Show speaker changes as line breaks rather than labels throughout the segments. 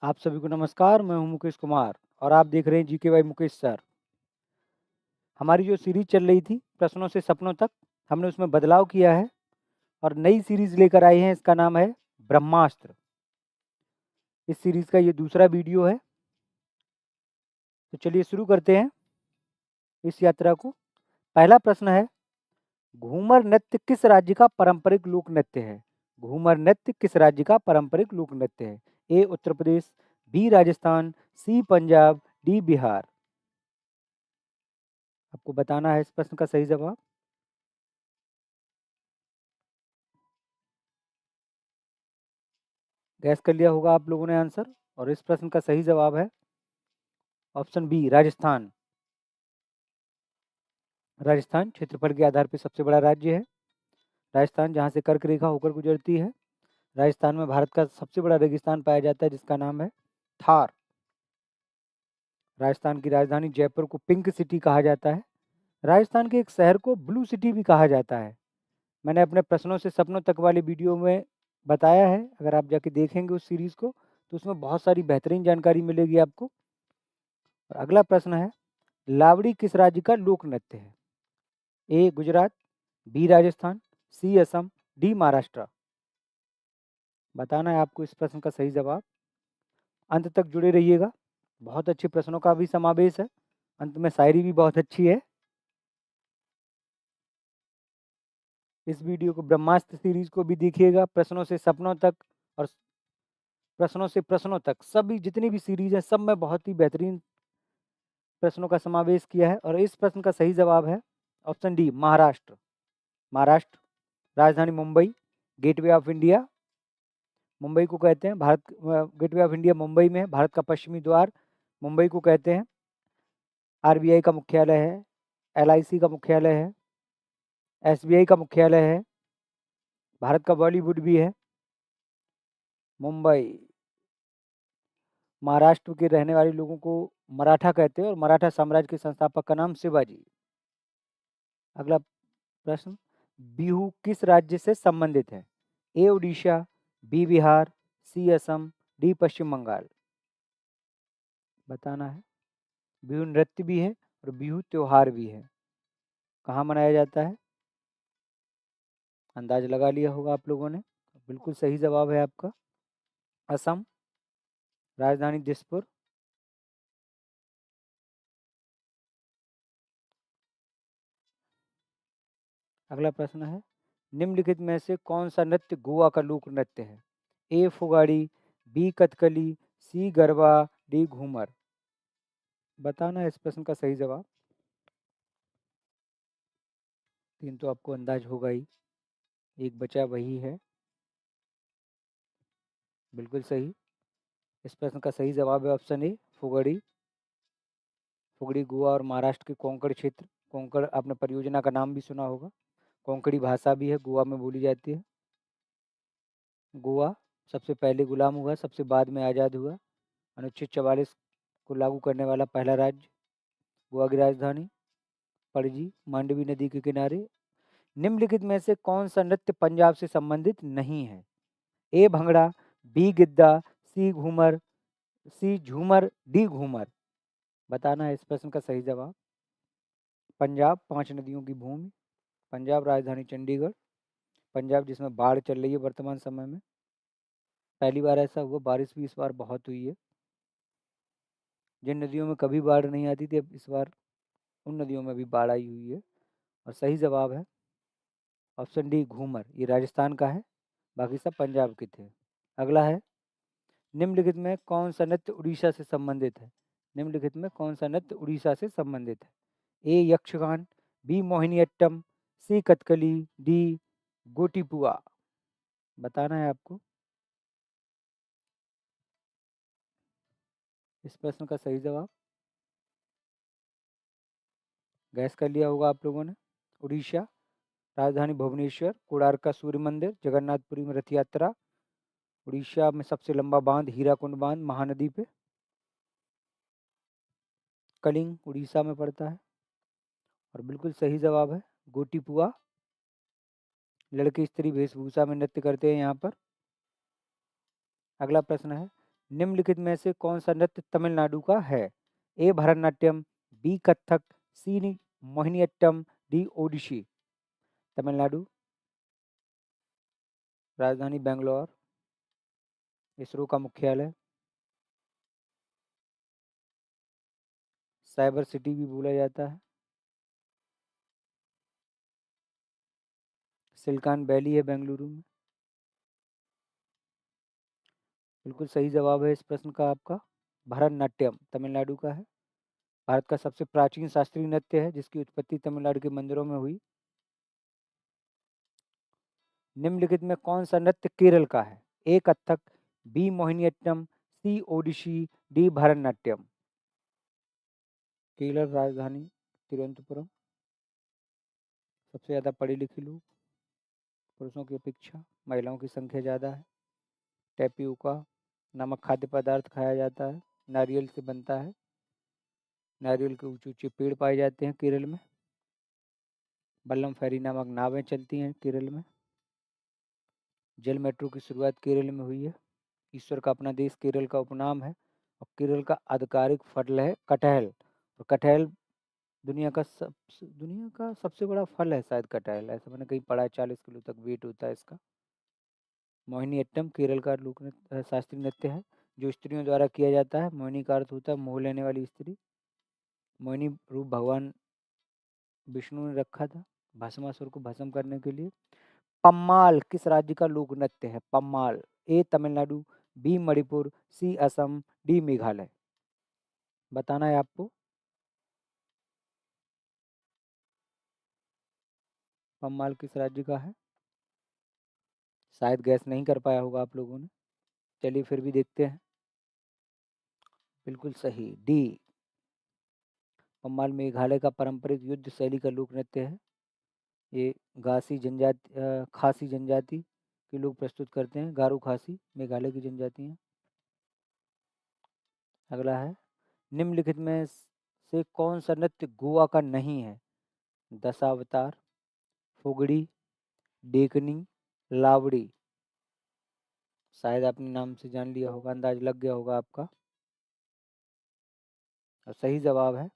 आप सभी को नमस्कार, मैं हूं मुकेश कुमार और आप देख रहे हैं जीके बाई मुकेश सर। हमारी जो सीरीज चल रही थी प्रश्नों से सपनों तक, हमने उसमें बदलाव किया है और नई सीरीज लेकर आए हैं। इसका नाम है ब्रह्मास्त्र। इस सीरीज का ये दूसरा वीडियो है। तो चलिए शुरू करते हैं इस यात्रा को। पहला प्रश्न है, घूमर नृत्य किस राज्य का पारंपरिक लोक नृत्य है? घूमर नृत्य किस राज्य का पारंपरिक लोक नृत्य है? ए उत्तर प्रदेश, बी राजस्थान, सी पंजाब, डी बिहार। आपको बताना है इस प्रश्न का सही जवाब। गैस कर लिया होगा आप लोगों ने आंसर, और इस प्रश्न का सही जवाब है ऑप्शन बी, राजस्थान। राजस्थान क्षेत्रफल के आधार पर सबसे बड़ा राज्य है। राजस्थान जहाँ से कर्क रेखा होकर गुजरती है। राजस्थान में भारत का सबसे बड़ा रेगिस्तान पाया जाता है जिसका नाम है थार। राजस्थान की राजधानी जयपुर को पिंक सिटी कहा जाता है। राजस्थान के एक शहर को ब्लू सिटी भी कहा जाता है। मैंने अपने प्रश्नों से सपनों तक वाले वीडियो में बताया है, अगर आप जाके देखेंगे उस सीरीज को तो उसमें बहुत सारी बेहतरीन जानकारी मिलेगी आपको। और अगला प्रश्न है, लावड़ी किस राज्य का लोक नृत्य है? ए गुजरात, बी राजस्थान, सी असम, डी महाराष्ट्र। बताना है आपको इस प्रश्न का सही जवाब। अंत तक जुड़े रहिएगा, बहुत अच्छे प्रश्नों का भी समावेश है। अंत में शायरी भी बहुत अच्छी है। इस वीडियो को ब्रह्मास्त्र सीरीज को भी देखिएगा, प्रश्नों से सपनों तक और प्रश्नों से प्रश्नों तक, सभी जितनी भी सीरीज है सब में बहुत ही बेहतरीन प्रश्नों का समावेश किया है। और इस प्रश्न का सही जवाब है ऑप्शन डी, महाराष्ट्र। महाराष्ट्र, राजधानी Mumbai, gateway of India Mumbai को कहते हैं। Bharat gateway of India Mumbai में है, भारत का पश्चिमी द्वार मुंबई को कहते हैं। आरबीआई का मुख्यालय है, एलआईसी का मुख्यालय है, एसबीआई का मुख्यालय है, भारत का बॉलीवुड भी है मुंबई। महाराष्ट्र के रहने वाले लोगों को मराठा कहते हैं और मराठा साम्राज्य के संस्थापक का नाम शिवाजी। अगला प्रश्न, बिहू किस राज्य से संबंधित है? ए उड़ीसा, बी बिहार, सी असम, डी पश्चिम बंगाल। बताना है। बिहू नृत्य भी है और बिहू त्योहार भी है। कहाँ मनाया जाता है? अंदाज लगा लिया होगा आप लोगों ने। बिल्कुल सही जवाब है आपका, असम, राजधानी दिसपुर। अगला प्रश्न है, निम्नलिखित में से कौन सा नृत्य गोवा का लोक नृत्य है? ए फुगाड़ी, बी कथकली, सी गरबा, डी घूमर। बताना है इस प्रश्न का सही जवाब। तीन तो आपको अंदाज होगा ही, एक बचा वही है। बिल्कुल सही। इस प्रश्न का सही जवाब है ऑप्शन ए, फुगड़ी। फुगड़ी गोवा और महाराष्ट्र के कोंकण क्षेत्र, कोंकण आपने परियोजना का नाम भी सुना होगा। कोंकणी भाषा भी है, गोवा में बोली जाती है। गोवा सबसे पहले गुलाम हुआ, सबसे बाद में आज़ाद हुआ। अनुच्छेद 44 को लागू करने वाला पहला राज्य। गोवा की राजधानी पणजी, मांडवी नदी के किनारे। निम्नलिखित में से कौन सा नृत्य पंजाब से संबंधित नहीं है? ए भंगड़ा, बी गिद्दा, सी घूमर, सी झूमर, डी घूमर। बताना है इस प्रश्न का सही जवाब। पंजाब 5 नदियों की भूमि, पंजाब राजधानी चंडीगढ़, पंजाब जिसमें बाढ़ चल रही है वर्तमान समय में। पहली बार ऐसा हुआ, बारिश भी इस बार बहुत हुई है। जिन नदियों में कभी बाढ़ नहीं आती थी, अब इस बार उन नदियों में भी बाढ़ आई हुई है। और सही जवाब है ऑप्शन डी, घूमर। ये राजस्थान का है, बाकी सब पंजाब के थे। अगला है, निम्नलिखित में कौन सा नृत्य उड़ीसा से संबंधित है? निम्नलिखित में कौन सा नृत्य उड़ीसा से संबंधित है? ए यक्षगान, बी मोहिनीअट्टम, सी कथकली, डी गोटीपुआ। बताना है आपको इस प्रश्न का सही जवाब। गैस कर लिया होगा आप लोगों ने। उड़ीसा, राजधानी भुवनेश्वर, कोणार्क का सूर्य मंदिर, जगन्नाथपुरी में रथ यात्रा। उड़ीसा में सबसे लंबा बांध हीराकुंड बांध महानदी पे। कलिंग उड़ीसा में पड़ता है। और बिल्कुल सही जवाब है गोटीपुआ। लड़के स्त्री वेशभूषा में नृत्य करते हैं यहाँ पर। अगला प्रश्न है, निम्नलिखित में से कौन सा नृत्य तमिलनाडु का है? ए भरतनाट्यम, बी कथक, सी मोहिनीअट्टम, डी ओडिशी। तमिलनाडु, राजधानी बेंगलोर, इसरो का मुख्यालय, साइबर सिटी भी बोला जाता है, सिलिकॉन वैली है बेंगलुरु में। बिल्कुल सही जवाब है इस प्रश्न का आपका, भरतनाट्यम तमिलनाडु का है। भारत का सबसे प्राचीन शास्त्रीय नृत्य है जिसकी उत्पत्ति तमिलनाडु के मंदिरों में हुई। निम्नलिखित में कौन सा नृत्य केरल का है? ए कथक, बी मोहिनीअट्टम, सी ओडिशी, डी भरतनाट्यम। केरल राजधानी तिरुवनंतपुरम, सबसे ज़्यादा पढ़े लिखे लोग, पुरुषों की अपेक्षा महिलाओं की संख्या ज़्यादा है। टैपियोका नमक खाद्य पदार्थ खाया जाता है, नारियल से बनता है, नारियल के ऊंचे ऊंचे पेड़ पाए जाते हैं केरल में। बल्लम फेरी नामक नावें चलती हैं केरल में। जल मेट्रो की शुरुआत केरल में हुई है। ईश्वर का अपना देश केरल का उपनाम है और केरल का आधिकारिक फल है कटहल। और कटहल दुनिया का सबसे बड़ा फल है शायद कटहल, ऐसा मैंने कहीं पढ़ा है। 40 किलो तक वेट होता है इसका। मोहिनीअट्टम केरल का लोक नृत्य शास्त्रीय नृत्य है जो स्त्रियों द्वारा किया जाता है। मोहिनी का अर्थ होता है मोह लेने वाली स्त्री। मोहिनी रूप भगवान विष्णु ने रखा था भस्मासुर को भस्म करने के लिए। पम्माल किस राज्य का लोक नृत्य है? पम्माल, ए तमिलनाडु, बी मणिपुर, सी असम, डी मेघालय। बताना है आपको। पम्माल किस राज्य का है? शायद गैस नहीं कर पाया होगा आप लोगों ने, चलिए फिर भी देखते हैं। बिल्कुल सही, डी। पम्माल मेघालय का पारंपरिक युद्ध शैली का लोक नृत्य है। ये खासी जनजाति के लोग प्रस्तुत करते हैं। गारो खासी मेघालय की जनजाति हैं। अगला है, निम्नलिखित में से कौन सा नृत्य गोवा का नहीं है? दशावतार, फुगड़ी, डेकनी, लावड़ी। शायद आपने नाम से जान लिया होगा, अंदाज लग गया होगा आपका। और सही जवाब है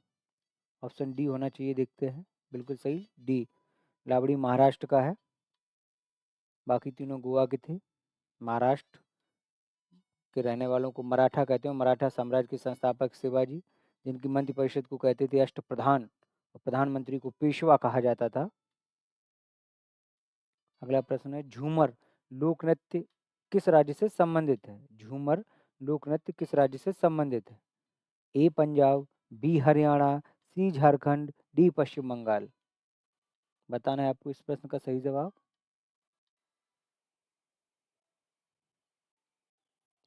ऑप्शन डी होना चाहिए, देखते हैं। बिल्कुल सही, डी। लावड़ी महाराष्ट्र का है, बाकी तीनों गोवा के थे। महाराष्ट्र के रहने वालों को मराठा कहते हैं। मराठा साम्राज्य के संस्थापक शिवाजी, जिनकी मंत्रिपरिषद को कहते थे अष्टप्रधान, और प्रधानमंत्री को पेशवा कहा जाता था। अगला प्रश्न है, झूमर लोक नृत्य किस राज्य से संबंधित है? झूमर लोक नृत्य किस राज्य से संबंधित है? ए पंजाब, बी हरियाणा, सी झारखंड, डी पश्चिम बंगाल। बताना है आपको इस प्रश्न का सही जवाब।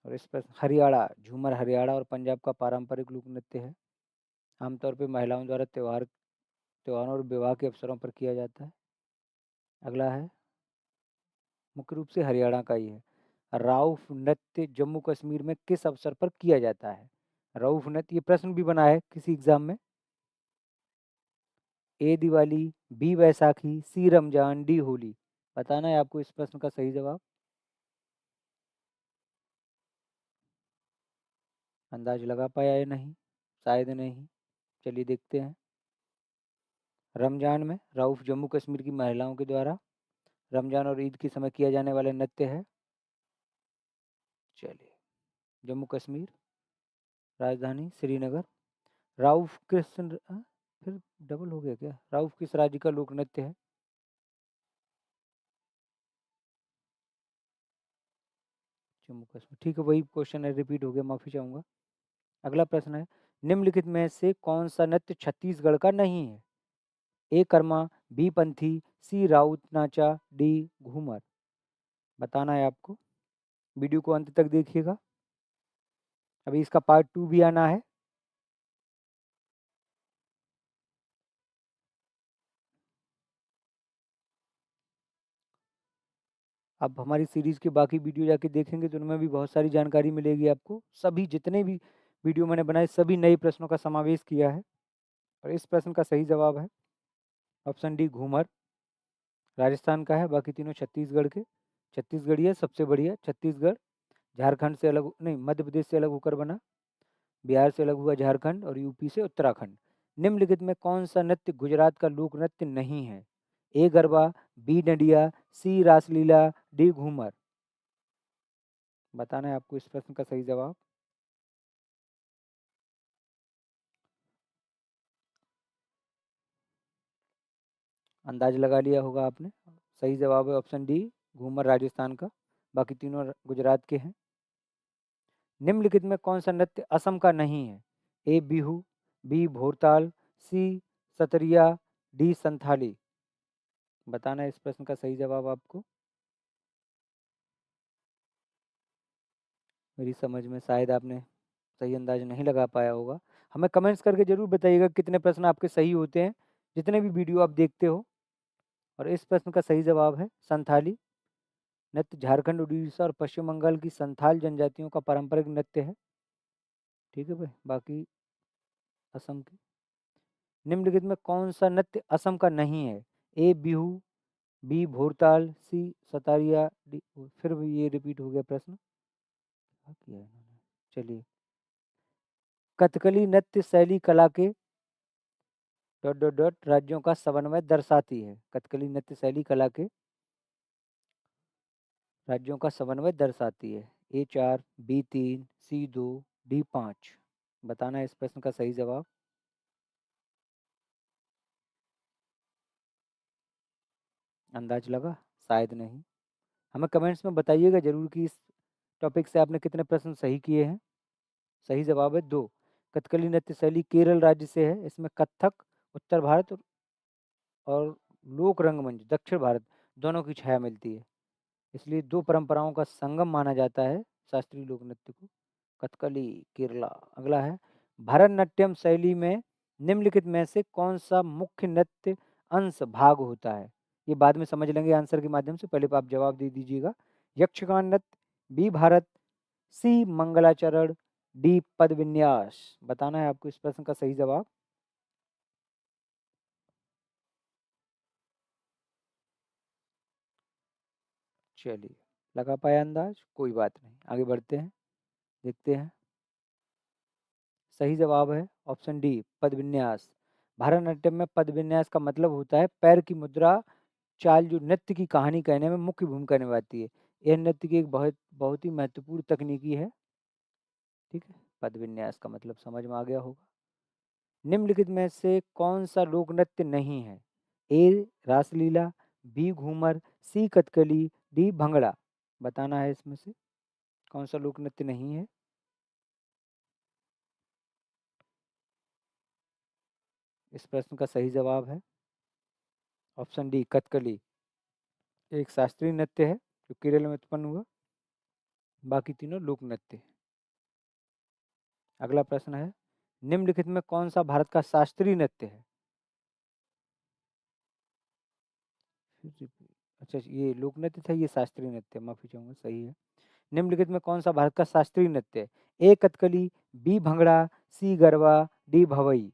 और इस प्रश्न, हरियाणा, झूमर हरियाणा और पंजाब का पारंपरिक लोक नृत्य है। आमतौर पर महिलाओं द्वारा त्योहारों और विवाह के अवसरों पर किया जाता है। अगला है, मुख्य रूप से हरियाणा का ही है। राउफ नृत्य जम्मू कश्मीर में किस अवसर पर किया जाता है? राउफ नृत्य, ये प्रश्न भी बना है किसी एग्जाम में। ए दिवाली, बी वैसाखी, सी रमजान, डी होली। बताना है आपको इस प्रश्न का सही जवाब। अंदाज लगा पाया या नहीं? शायद नहीं, चलिए देखते हैं। रमजान में राउफ जम्मू कश्मीर की महिलाओं के द्वारा रमजान और ईद के समय किया जाने वाला नृत्य है। चलिए, जम्मू कश्मीर, राजधानी श्रीनगर। राउफ फिर डबल हो गया क्या? राउफ किस राज्य का लोक नृत्य है? जम्मू कश्मीर, ठीक है, वही क्वेश्चन है, रिपीट हो गया, माफी चाहूंगा। अगला प्रश्न है, निम्नलिखित में से कौन सा नृत्य छत्तीसगढ़ का नहीं है? ए कर्मा, बी पंथी, सी राउत नाचा, डी घूमर। बताना है आपको। वीडियो को अंत तक देखिएगा, अभी इसका पार्ट 2 भी आना है। अब हमारी सीरीज के बाकी वीडियो जाके देखेंगे तो उनमें भी बहुत सारी जानकारी मिलेगी आपको। सभी जितने भी वीडियो मैंने बनाए सभी नए प्रश्नों का समावेश किया है। और इस प्रश्न का सही जवाब है ऑप्शन डी घूमर, राजस्थान का है, बाकी तीनों छत्तीसगढ़ के। छत्तीसगढ़ी है, सबसे बढ़िया छत्तीसगढ़। झारखंड से अलग नहीं, मध्य प्रदेश से अलग होकर बना, बिहार से अलग हुआ झारखंड और यूपी से उत्तराखंड। निम्नलिखित में कौन सा नृत्य गुजरात का लोक नृत्य नहीं है? ए गरबा, बी डंडिया, सी रासलीला, डी घूमर। बताना है आपको इस प्रश्न का सही जवाब। अंदाज लगा लिया होगा आपने। सही जवाब है ऑप्शन डी, घूमर राजस्थान का, बाकी तीनों गुजरात के हैं। निम्नलिखित में कौन सा नृत्य असम का नहीं है? ए बिहू, बी भोरताल, सी सतरिया, डी संथाली। बताना है इस प्रश्न का सही जवाब आपको। मेरी समझ में शायद आपने सही अंदाज नहीं लगा पाया होगा। हमें कमेंट्स करके ज़रूर बताइएगा कितने प्रश्न आपके सही होते हैं, जितने भी वीडियो आप देखते हो। और इस प्रश्न का सही जवाब है संथाली नृत्य। झारखंड, उड़ीसा और पश्चिम बंगाल की संथाल जनजातियों का पारंपरिक नृत्य है। ठीक है भाई, बाकी असम की। निम्नलिखित में कौन सा नृत्य असम का नहीं है? ए बिहू, बी भोरताल, सी सतारिया, डी। फिर भी ये रिपीट हो गया प्रश्न, क्या किया है इन्होंने। चलिए, कथकली नृत्य शैली कला के डॉट डॉट डॉट राज्यों का समन्वय दर्शाती है। कथकली नृत्य शैली कला के राज्यों का समन्वय दर्शाती है। ए 4, बी 3, सी 2, डी 5। बताना है इस प्रश्न का सही जवाब। अंदाज लगा? शायद नहीं। हमें कमेंट्स में बताइएगा जरूर कि इस टॉपिक से आपने कितने प्रश्न सही किए हैं। सही जवाब है 2। कथकली नृत्य शैली केरल राज्य से है। इसमें कथक उत्तर भारत और लोक रंगमंच दक्षिण भारत दोनों की छाया मिलती है, इसलिए दो परंपराओं का संगम माना जाता है शास्त्रीय लोक नृत्य को। कथकली केरला। अगला है, भरतनाट्यम शैली में निम्नलिखित में से कौन सा मुख्य नृत्य अंश भाग होता है? ये बाद में समझ लेंगे आंसर के माध्यम से, पहले आप जवाब दे दीजिएगा। यक्षगान नृत्य, बी भारत, सी मंगलाचरण, डी पद विन्यास। बताना है आपको इस प्रश्न का सही जवाब। चलिए, लगा पाया अंदाज? कोई बात नहीं, आगे बढ़ते हैं, देखते हैं। सही जवाब है ऑप्शन डी, पद विन्यास। भरतनाट्यम में पद विन्यास का मतलब होता है पैर की मुद्रा चाल, जो नृत्य की कहानी कहने में मुख्य भूमिका निभाती है। यह नृत्य की एक बहुत बहुत ही महत्वपूर्ण तकनीकी है। ठीक है, पद विन्यास का मतलब समझ में आ गया होगा। निम्नलिखित में से कौन सा लोक नृत्य नहीं है? ए रासलीला, बी घूमर, सी कथकली, डी भंगड़ा। बताना है इसमें से कौन सा लोक नृत्य नहीं है। इस प्रश्न का सही जवाब है ऑप्शन डी, कथकली। एक शास्त्रीय नृत्य है जो केरल में उत्पन्न हुआ, बाकी तीनों लोक नृत्य। अगला प्रश्न है, निम्नलिखित में कौन सा भारत का शास्त्रीय नृत्य है? अच्छा, ये लोक नृत्य था, ये शास्त्रीय नृत्य, माफी चाहूंगा, सही है। निम्नलिखित में कौन सा भारत का शास्त्रीय नृत्य है? ए कथकली, बी भंगड़ा, सी गरबा, डी भवई।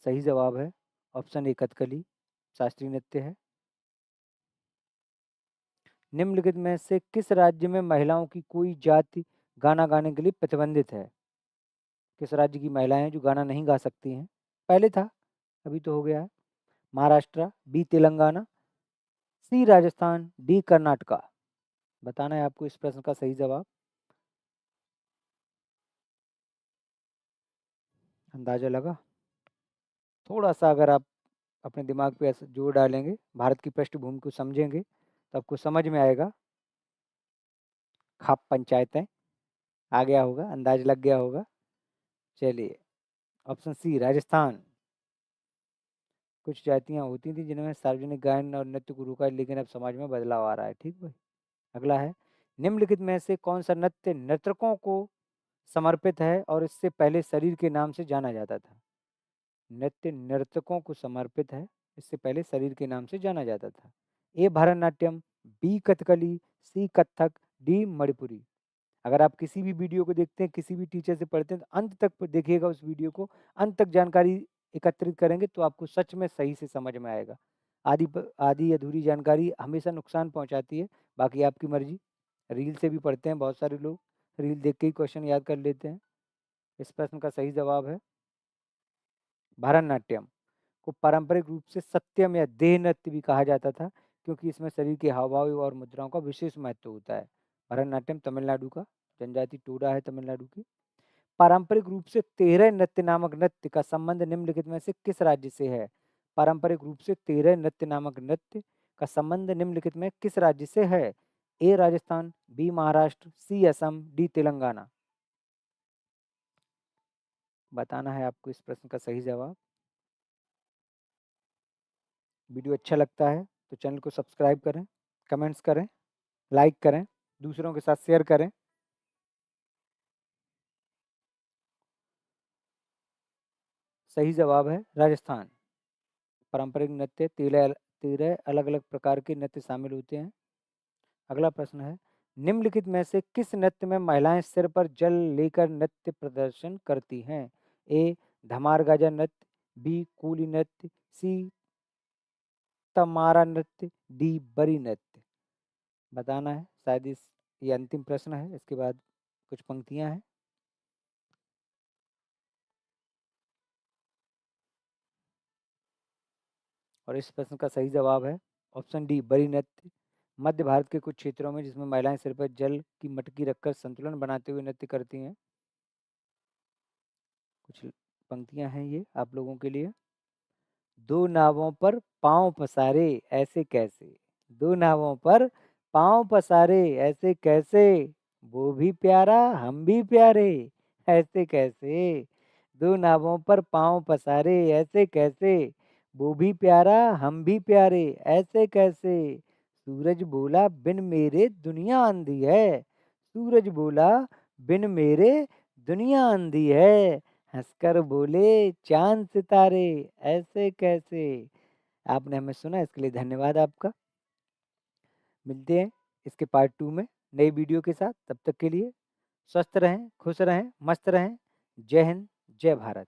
सही जवाब है ऑप्शन ए, कथकली शास्त्रीय नृत्य है। निम्नलिखित में से किस राज्य में महिलाओं की कोई जाति गाना गाने के लिए प्रतिबंधित है? किस राज्य की महिलाएं हैं जो गाना नहीं गा सकती हैं? पहले था, अभी तो हो गया है। महाराष्ट्र, बी तेलंगाना, सी राजस्थान, डी कर्नाटका। बताना है आपको इस प्रश्न का सही जवाब। अंदाजा लगा? थोड़ा सा अगर आप अपने दिमाग पे ऐसा जोर डालेंगे, भारत की पृष्ठभूमि को समझेंगे, तो आपको समझ में आएगा। खाप पंचायतें आ गया होगा, अंदाज लग गया होगा। चलिए, ऑप्शन सी राजस्थान। कुछ जातियां होती थी जिन्होंने सार्वजनिक गायन और नृत्य को रोका, लेकिन अब समाज में बदलाव आ रहा है। ठीक भाई। अगला है, निम्नलिखित में से कौन सा नृत्य नर्तकों को समर्पित है और इससे पहले शरीर के नाम से जाना जाता था? नृत्य नर्तकों को समर्पित है, इससे पहले शरीर के नाम से जाना जाता था। ए भरतनाट्यम, बी कथकली, सी कथक, डी मणिपुरी। अगर आप किसी भी वीडियो को देखते हैं, किसी भी टीचर से पढ़ते हैं, तो अंत तक देखिएगा उस वीडियो को, अंत तक जानकारी एकत्रित करेंगे तो आपको सच में सही से समझ में आएगा। आदि अधूरी जानकारी हमेशा नुकसान पहुंचाती है, बाकी आपकी मर्जी। रील से भी पढ़ते हैं बहुत सारे लोग, रील देख के ही क्वेश्चन याद कर लेते हैं। इस प्रश्न का सही जवाब है भरतनाट्यम को पारंपरिक रूप से सत्यम या देह नृत्य भी कहा जाता था, क्योंकि इसमें शरीर के हाव भाव और मुद्राओं का विशेष महत्व होता है। भरतनाट्यम तमिलनाडु का जनजाति टोडा है तमिलनाडु की। पारंपरिक रूप से 13 नृत्य नामक नृत्य का संबंध निम्नलिखित में से किस राज्य से है? पारंपरिक रूप से 13 नृत्य नामक नृत्य का संबंध निम्नलिखित में किस राज्य से है? ए राजस्थान, बी महाराष्ट्र, सी असम, डी तेलंगाना। बताना है आपको इस प्रश्न का सही जवाब। वीडियो अच्छा लगता है तो चैनल को सब्सक्राइब करें, कमेंट्स करें, लाइक करें, दूसरों के साथ शेयर करें। सही जवाब है राजस्थान। पारंपरिक नृत्य 13 अलग अलग प्रकार के नृत्य शामिल होते हैं। अगला प्रश्न है, निम्नलिखित में से किस नृत्य में महिलाएं सिर पर जल लेकर नृत्य प्रदर्शन करती हैं? ए धमार गाजा नृत्य, बी कूली नृत्य, सी तमारा नृत्य, डी बरी नृत्य। बताना है। शायद ये अंतिम प्रश्न है, इसके बाद कुछ पंक्तियां हैं। और इस प्रश्न का सही जवाब है ऑप्शन डी बरी नृत्य। मध्य भारत के कुछ क्षेत्रों में जिसमें महिलाएं सिर पर जल की मटकी रखकर संतुलन बनाते हुए नृत्य करती हैं। कुछ पंक्तियां हैं ये आप लोगों के लिए। दो नावों पर पांव पसारे ऐसे कैसे, दो नावों पर पांव पसारे ऐसे कैसे, वो भी प्यारा हम भी प्यारे, ऐसे कैसे। दो नावों पर पांव पसारे ऐसे कैसे, वो भी प्यारा हम भी प्यारे, ऐसे कैसे। सूरज बोला बिन मेरे दुनिया अंधी है, सूरज बोला बिन मेरे दुनिया अंधी है, हंसकर बोले चांद सितारे, ऐसे कैसे। आपने हमें सुना, इसके लिए धन्यवाद आपका। मिलते हैं इसके पार्ट 2 में नई वीडियो के साथ। तब तक के लिए स्वस्थ रहें, खुश रहें, मस्त रहें। जय हिंद, जय भारत।